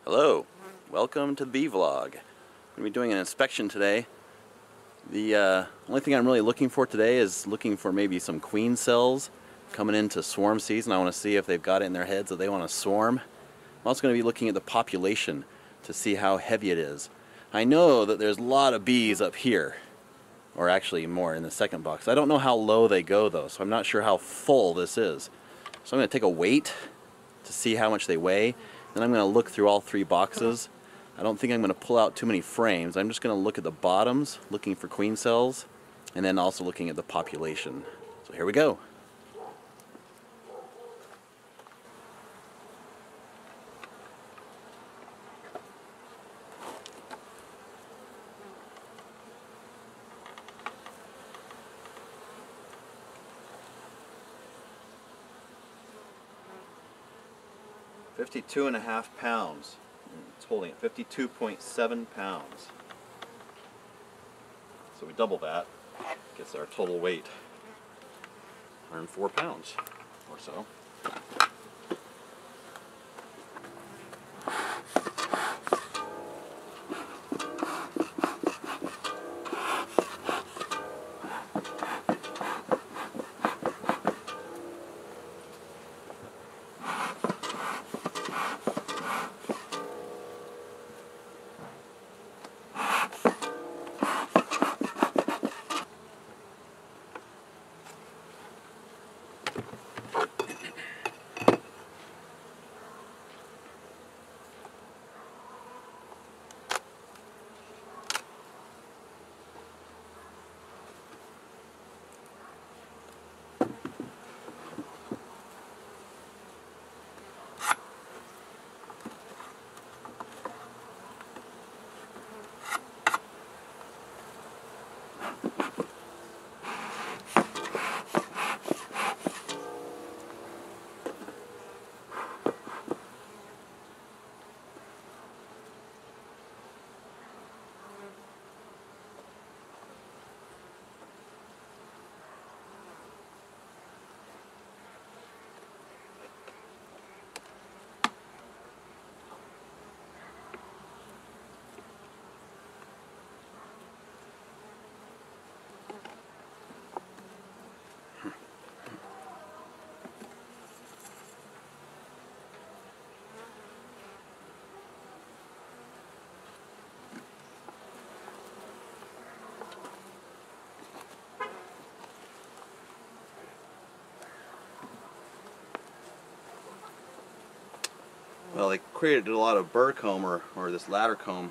Hello, welcome to the bee vlog. I'm going to be doing an inspection today. The only thing I'm really looking for today is looking for maybe some queen cells coming into swarm season. I want to see if they've got it in their heads that they want to swarm. I'm also going to be looking at the population to see how heavy it is. I know that there's a lot of bees up here, or actually more in the second box. I don't know how low they go though, so I'm not sure how full this is. So I'm going to take a weight to see how much they weigh. Then I'm going to look through all three boxes. I don't think I'm going to pull out too many frames. I'm just going to look at the bottoms, looking for queen cells, and then also looking at the population. So here we go. $52.5 pounds. It's holding it 52.7 pounds. So we double that, gets our total weight 104 pounds or so. Well, they created a lot of burr comb or this ladder comb.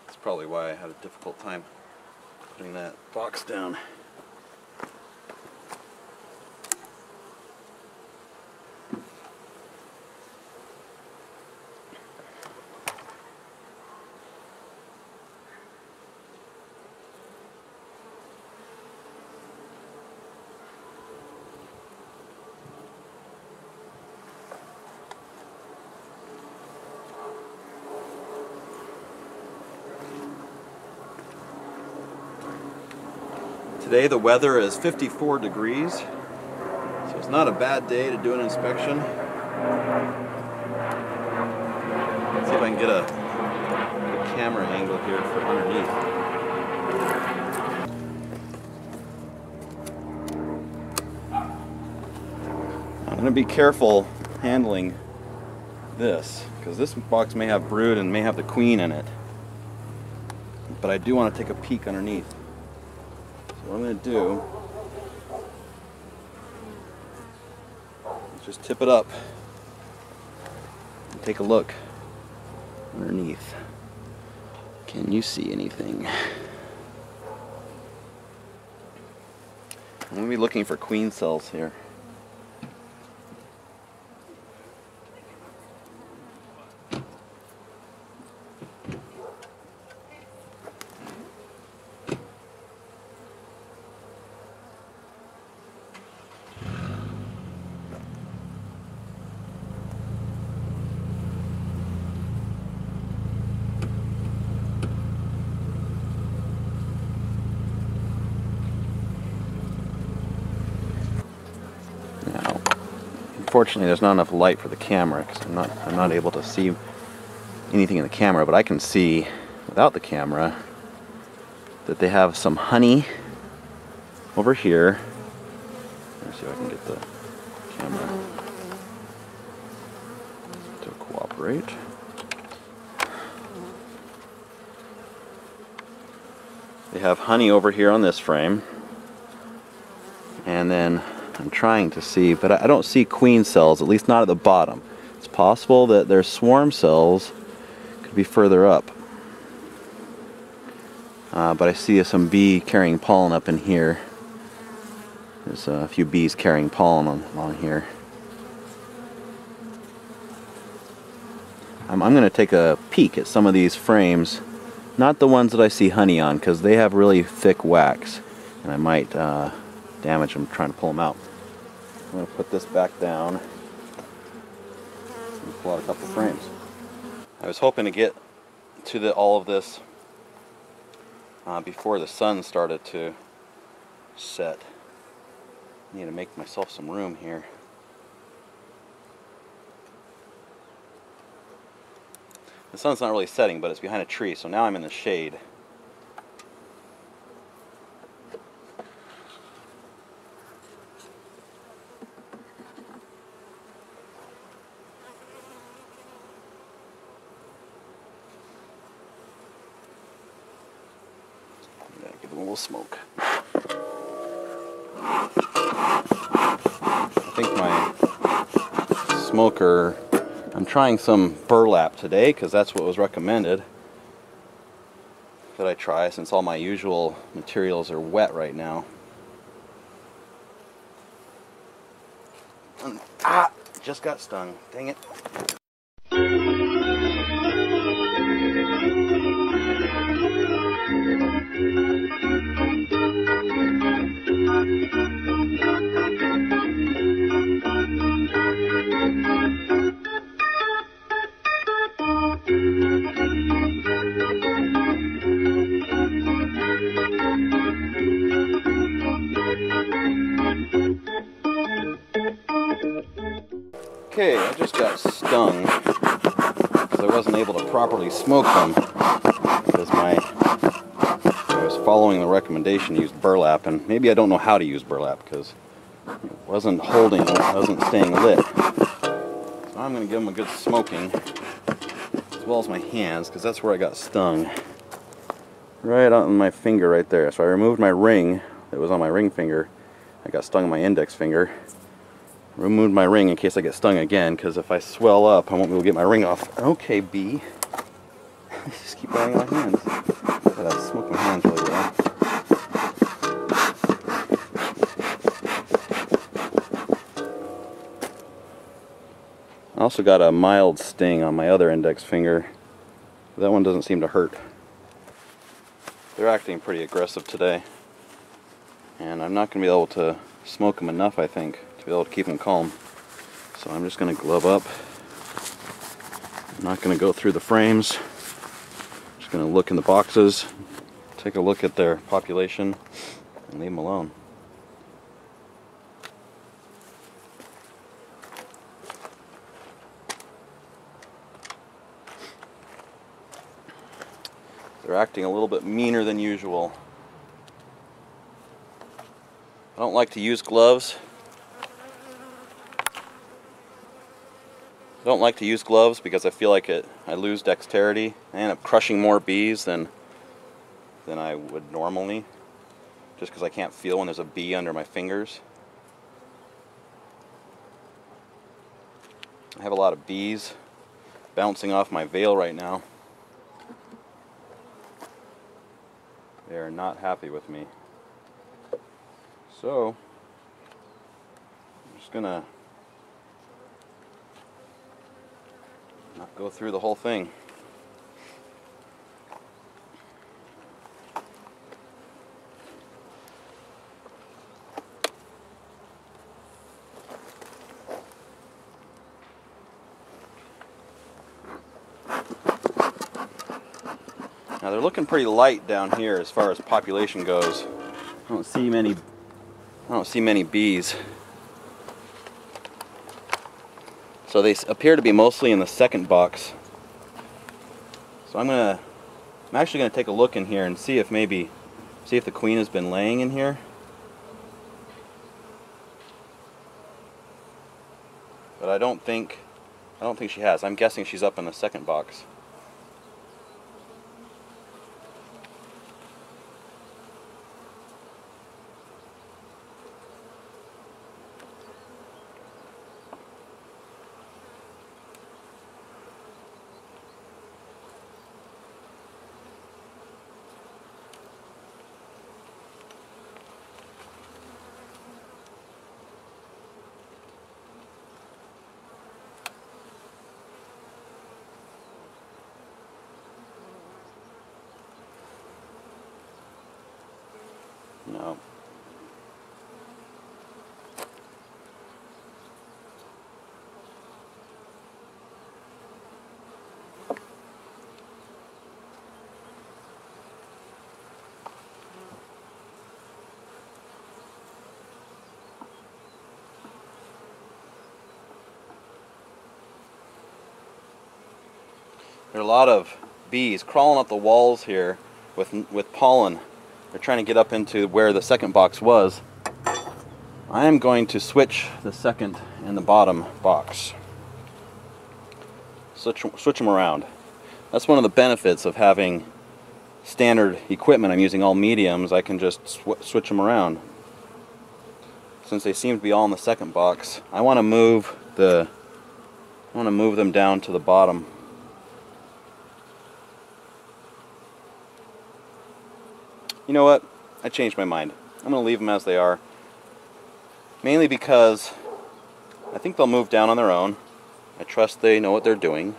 That's probably why I had a difficult time putting that box down. Today the weather is 54 degrees, so it's not a bad day to do an inspection. Let's see if I can get a camera angle here for underneath. I'm going to be careful handling this, because this box may have brood and may have the queen in it. But I do want to take a peek underneath. What I'm going to do is just tip it up and take a look underneath. Can you see anything? I'm going to be looking for queen cells here. Unfortunately, there's not enough light for the camera because I'm not able to see anything in the camera, but I can see without the camera that they have some honey over here. Let's see if I can get the camera to cooperate. They have honey over here on this frame, and then I'm trying to see, but I don't see queen cells, at least not at the bottom. It's possible that their swarm cells could be further up. But I see some bee carrying pollen up in here. There's a few bees carrying pollen along here. I'm going to take a peek at some of these frames. Not the ones that I see honey on, because they have really thick wax, and I might damage them trying to pull them out. I'm going to put this back down and pull out a couple frames. I was hoping to get to all of this before the sun started to set. I need to make myself some room here. The sun's not really setting, but it's behind a tree, so now I'm in the shade. Give it a little smoke. I think my smoker, I'm trying some burlap today because that's what was recommended that I try, since all my usual materials are wet right now. Just got stung. Dang it. Okay, I just got stung because I wasn't able to properly smoke them because I was following the recommendation to use burlap, and maybe I don't know how to use burlap because it wasn't staying lit. So I'm going to give them a good smoking as well as my hands, because that's where I got stung. Right on my finger right there. So I removed my ring that was on my ring finger. I got stung on my index finger. Removed my ring in case I get stung again, because if I swell up, I won't be able to get my ring off. Okay, bee. Just keep biting my hands. Gotta smoke my hands really well. I also got a mild sting on my other index finger. That one doesn't seem to hurt. They're acting pretty aggressive today, and I'm not going to be able to smoke them enough, I think, to be able to keep them calm. So I'm just going to glove up. I'm not going to go through the frames. I'm just going to look in the boxes, take a look at their population, and leave them alone. They're acting a little bit meaner than usual. I don't like to use gloves. I don't like to use gloves because I feel like I lose dexterity. I end up crushing more bees than I would normally, just because I can't feel when there's a bee under my fingers. I have a lot of bees bouncing off my veil right now. They are not happy with me. So, I'm just gonna not go through the whole thing. Now they're looking pretty light down here as far as population goes. I don't see many bees. So they appear to be mostly in the second box. So I'm actually gonna take a look in here and see if the queen has been laying in here. But I don't think she has. I'm guessing she's up in the second box. No. There are a lot of bees crawling up the walls here with pollen. They're trying to get up into where the second box was. I am going to switch the second and the bottom box. Switch them around. That's one of the benefits of having standard equipment. I'm using all mediums. I can just switch them around. Since they seem to be all in the second box, I want to move them down to the bottom. You know what? I changed my mind. I'm going to leave them as they are. Mainly because I think they'll move down on their own. I trust they know what they're doing.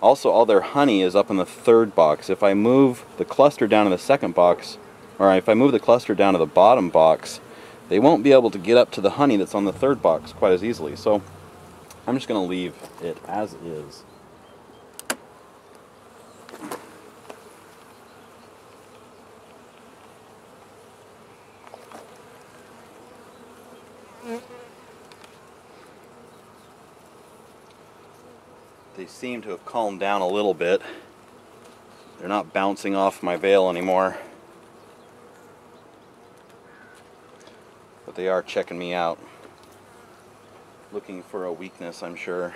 Also, all their honey is up in the third box. If I move the cluster down to the second box, or if I move the cluster down to the bottom box, they won't be able to get up to the honey that's on the third box quite as easily. So I'm just going to leave it as is. They seem to have calmed down a little bit. They're not bouncing off my veil anymore. But they are checking me out. Looking for a weakness, I'm sure.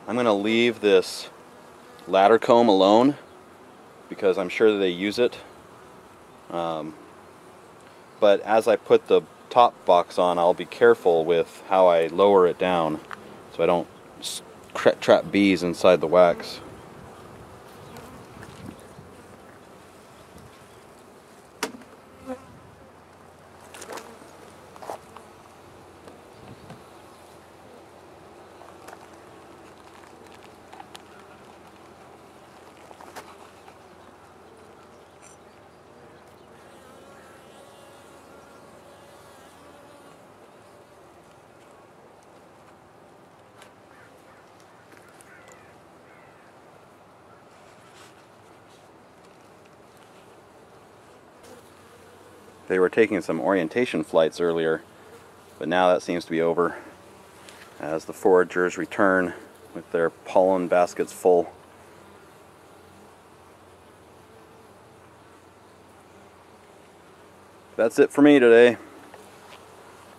I'm going to leave this ladder comb alone because I'm sure that they use it. But as I put the top box on, I'll be careful with how I lower it down so I don't trap bees inside the wax. They were taking some orientation flights earlier, but now that seems to be over as the foragers return with their pollen baskets full. That's it for me today.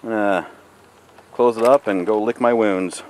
I'm gonna close it up and go lick my wounds.